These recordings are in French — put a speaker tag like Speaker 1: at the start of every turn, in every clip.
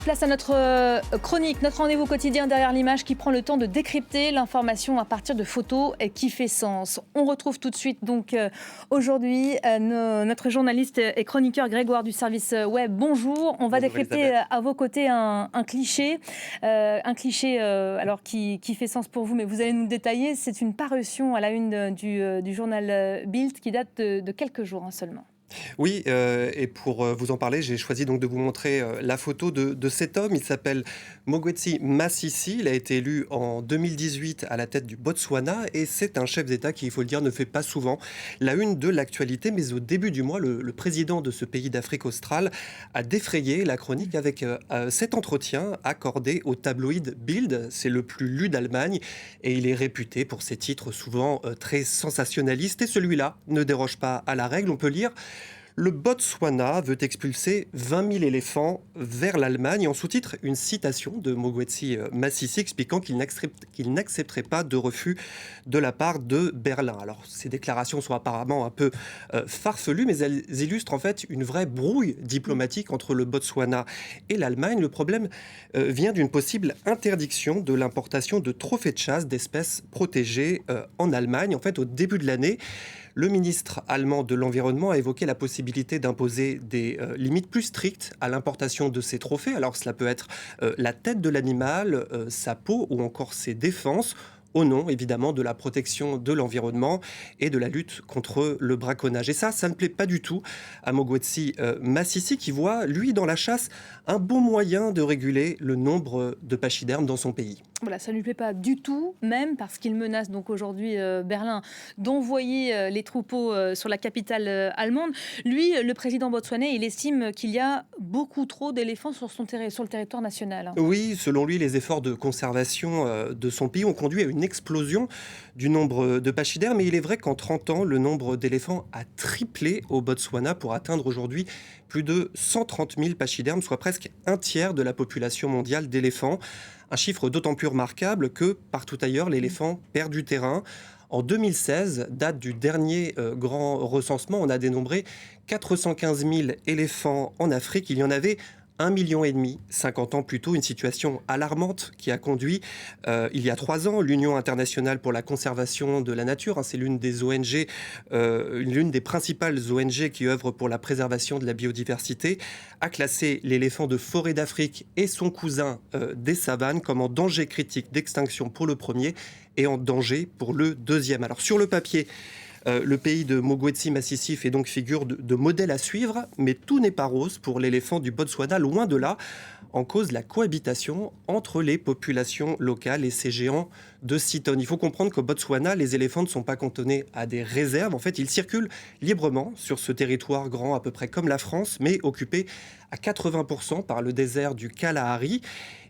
Speaker 1: Place à notre chronique, notre rendez-vous quotidien derrière l'image qui prend le temps de décrypter l'information à partir de photos et qui fait sens. On retrouve tout de suite donc aujourd'hui notre journaliste et chroniqueur Grégoire du service web. Bonjour, on va
Speaker 2: Bonjour
Speaker 1: décrypter
Speaker 2: Elisabeth.
Speaker 1: à vos côtés un cliché, alors qui fait sens pour vous, mais vous allez nous le détailler. C'est une parution à la une du journal Bild qui date de quelques jours seulement.
Speaker 2: Oui, et pour vous en parler, j'ai choisi donc de vous montrer la photo de cet homme. Il s'appelle Mokgweetsi Masisi. Il a été élu en 2018 à la tête du Botswana et c'est un chef d'État qui, il faut le dire, ne fait pas souvent la une de l'actualité. Mais au début du mois, le président de ce pays d'Afrique australe a défrayé la chronique avec cet entretien accordé au tabloïd Bild. C'est le plus lu d'Allemagne et il est réputé pour ses titres souvent très sensationnalistes. Et celui-là ne déroge pas à la règle. On peut lire: le Botswana veut expulser 20 000 éléphants vers l'Allemagne. En sous-titre, une citation de Mokgweetsi Masisi expliquant qu'il n'accepterait pas de refus de la part de Berlin. Alors, ces déclarations sont apparemment un peu farfelues, mais elles illustrent en fait une vraie brouille diplomatique entre le Botswana et l'Allemagne. Le problème vient d'une possible interdiction de l'importation de trophées de chasse d'espèces protégées en Allemagne. En fait, au début de l'année, le ministre allemand de l'Environnement a évoqué la possibilité d'imposer des limites plus strictes à l'importation de ces trophées. Alors cela peut être la tête de l'animal, sa peau ou encore ses défenses, au nom évidemment de la protection de l'environnement et de la lutte contre le braconnage. Et ça ne plaît pas du tout à Mokgweetsi Masisi qui voit, lui, dans la chasse, un bon moyen de réguler le nombre de pachydermes dans son pays.
Speaker 1: Voilà, ça ne lui plaît pas du tout, même parce qu'il menace donc aujourd'hui Berlin d'envoyer les troupeaux sur la capitale allemande. Lui, le président botswanais, il estime qu'il y a beaucoup trop d'éléphants sur le territoire national.
Speaker 2: Oui, selon lui, les efforts de conservation de son pays ont conduit à une explosion du nombre de pachydermes. Mais il est vrai qu'en 30 ans, le nombre d'éléphants a triplé au Botswana pour atteindre aujourd'hui plus de 130 000 pachydermes, soit presque un tiers de la population mondiale d'éléphants. Un chiffre d'autant plus remarquable que partout ailleurs, l'éléphant perd du terrain. En 2016, date du dernier grand recensement, on a dénombré 415 000 éléphants en Afrique. Il y en avait 1,5 million 50 ans plus tôt, une situation alarmante qui a conduit, il y a 3 ans, l'Union internationale pour la conservation de la nature, c'est l'une des ONG, l'une des principales ONG qui œuvrent pour la préservation de la biodiversité, a classé l'éléphant de forêt d'Afrique et son cousin des savanes comme en danger critique d'extinction pour le premier et en danger pour le deuxième. Alors sur le papier, le pays de Mokgweetsi Masisi fait donc figure de modèle à suivre, mais tout n'est pas rose pour l'éléphant du Botswana, loin de là. En cause la cohabitation entre les populations locales et ces géants de 6 tonnes. Il faut comprendre qu'au Botswana, les éléphants ne sont pas cantonnés à des réserves. En fait, ils circulent librement sur ce territoire grand à peu près comme la France, mais occupé à 80% par le désert du Kalahari.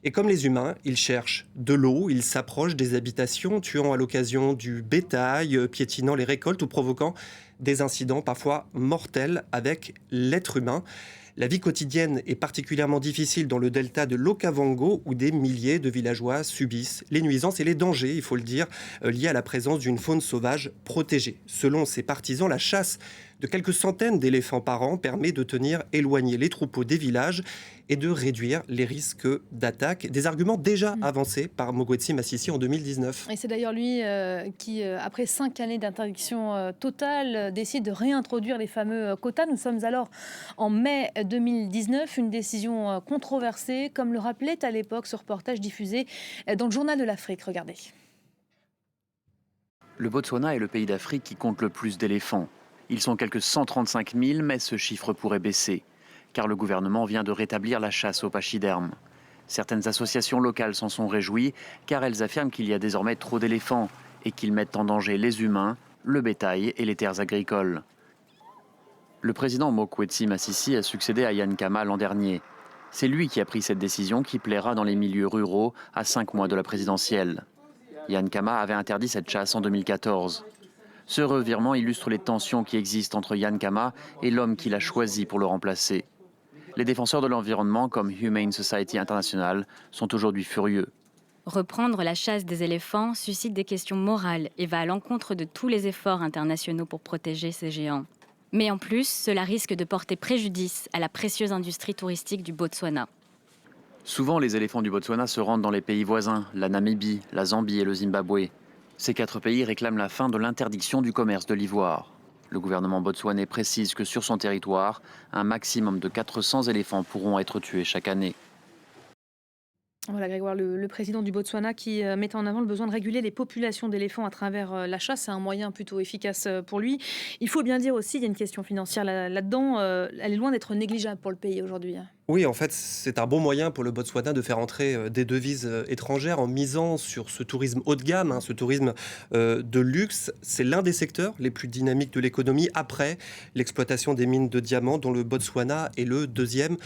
Speaker 2: Et comme les humains, ils cherchent de l'eau, ils s'approchent des habitations, tuant à l'occasion du bétail, piétinant les récoltes ou provoquant des incidents parfois mortels avec l'être humain. La vie quotidienne est particulièrement difficile dans le delta de l'Okavango où des milliers de villageois subissent les nuisances et les dangers, il faut le dire, liés à la présence d'une faune sauvage protégée. Selon ses partisans, la chasse de quelques centaines d'éléphants par an permet de tenir éloignés les troupeaux des villages et de réduire les risques d'attaque. Des arguments déjà avancés par Mokgweetsi Masisi en 2019.
Speaker 1: Et c'est d'ailleurs lui qui, après 5 années d'interdiction totale, décide de réintroduire les fameux quotas. Nous sommes alors en mai 2019, une décision controversée, comme le rappelait à l'époque ce reportage diffusé dans le Journal de l'Afrique. Regardez.
Speaker 3: Le Botswana est le pays d'Afrique qui compte le plus d'éléphants. Ils sont quelques 135 000, mais ce chiffre pourrait baisser, car le gouvernement vient de rétablir la chasse aux pachydermes. Certaines associations locales s'en sont réjouies, car elles affirment qu'il y a désormais trop d'éléphants et qu'ils mettent en danger les humains, le bétail et les terres agricoles. Le président Mokgweetsi Masisi a succédé à Ian Khama l'an dernier. C'est lui qui a pris cette décision qui plaira dans les milieux ruraux à 5 mois de la présidentielle. Ian Khama avait interdit cette chasse en 2014. Ce revirement illustre les tensions qui existent entre Ian Khama et l'homme qu'il a choisi pour le remplacer. Les défenseurs de l'environnement, comme Humane Society International, sont aujourd'hui furieux.
Speaker 4: Reprendre la chasse des éléphants suscite des questions morales et va à l'encontre de tous les efforts internationaux pour protéger ces géants. Mais en plus, cela risque de porter préjudice à la précieuse industrie touristique du Botswana.
Speaker 3: Souvent, les éléphants du Botswana se rendent dans les pays voisins, la Namibie, la Zambie et le Zimbabwe. Ces 4 pays réclament la fin de l'interdiction du commerce de l'ivoire. Le gouvernement botswanais précise que sur son territoire, un maximum de 400 éléphants pourront être tués chaque année.
Speaker 1: Voilà, Grégoire, le président du Botswana qui met en avant le besoin de réguler les populations d'éléphants à travers la chasse. C'est un moyen plutôt efficace pour lui. Il faut bien dire aussi, il y a une question financière là-dedans. Elle est loin d'être négligeable pour le pays aujourd'hui, hein.
Speaker 2: Oui, en fait, c'est un bon moyen pour le Botswana de faire entrer des devises étrangères en misant sur ce tourisme haut de gamme, hein, ce tourisme de luxe. C'est l'un des secteurs les plus dynamiques de l'économie après l'exploitation des mines de diamants, dont le Botswana est le deuxième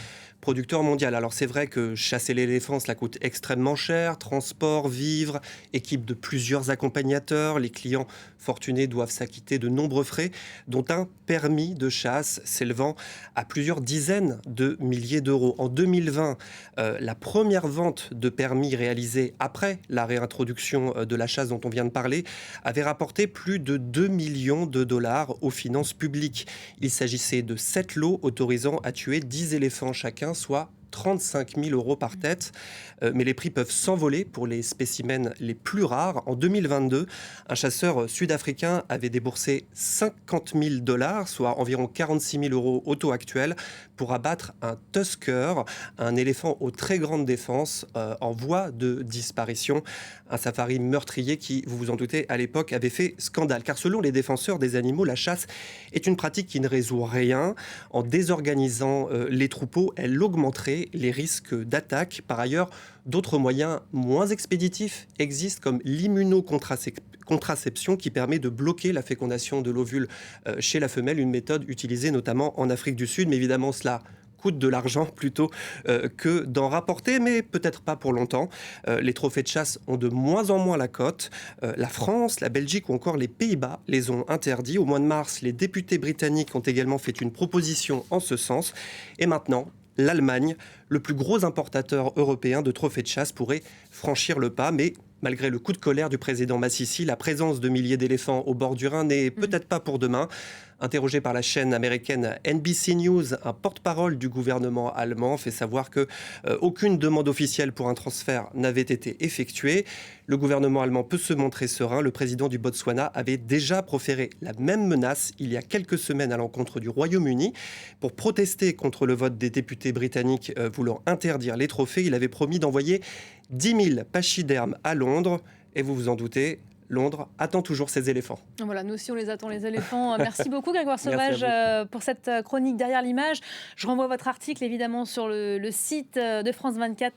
Speaker 2: producteur mondial. Alors c'est vrai que chasser l'éléphant, cela coûte extrêmement cher. Transport, vivres, équipe de plusieurs accompagnateurs. Les clients fortunés doivent s'acquitter de nombreux frais, dont un permis de chasse s'élevant à plusieurs dizaines de milliers d'euros. En 2020, la première vente de permis réalisée après la réintroduction de la chasse dont on vient de parler avait rapporté plus de 2 millions de dollars aux finances publiques. Il s'agissait de 7 lots autorisant à tuer 10 éléphants chacun, soit 35 000 euros par tête. Mais les prix peuvent s'envoler pour les spécimens les plus rares. En 2022, un chasseur sud-africain avait déboursé 50 000 dollars, soit environ 46 000 euros au taux actuel, pour abattre un tusker, un éléphant aux très grandes défenses en voie de disparition. Un safari meurtrier qui, vous vous en doutez, à l'époque avait fait scandale. Car selon les défenseurs des animaux, la chasse est une pratique qui ne résout rien. En désorganisant les troupeaux, elle augmenterait les risques d'attaque. Par ailleurs, d'autres moyens moins expéditifs existent comme l'immunocontraception qui permet de bloquer la fécondation de l'ovule chez la femelle, une méthode utilisée notamment en Afrique du Sud. Mais évidemment, cela coûte de l'argent plutôt que d'en rapporter, mais peut-être pas pour longtemps. Les trophées de chasse ont de moins en moins la cote. La France, la Belgique ou encore les Pays-Bas les ont interdits. Au mois de mars, les députés britanniques ont également fait une proposition en ce sens. Et maintenant, l'Allemagne, le plus gros importateur européen de trophées de chasse, pourrait franchir le pas. Mais malgré le coup de colère du président Massissi, la présence de milliers d'éléphants au bord du Rhin n'est peut-être pas pour demain. Interrogé par la chaîne américaine NBC News, un porte-parole du gouvernement allemand fait savoir que aucune demande officielle pour un transfert n'avait été effectuée. Le gouvernement allemand peut se montrer serein. Le président du Botswana avait déjà proféré la même menace il y a quelques semaines à l'encontre du Royaume-Uni. Pour protester contre le vote des députés britanniques voulant interdire les trophées, il avait promis d'envoyer 10 000 pachydermes à Londres. Et vous vous en doutez, Londres attend toujours ses éléphants.
Speaker 1: Voilà, nous aussi on les attend, les éléphants. Merci beaucoup Grégoire Sauvage pour cette chronique derrière l'image. Je renvoie votre article évidemment sur le site de France 24.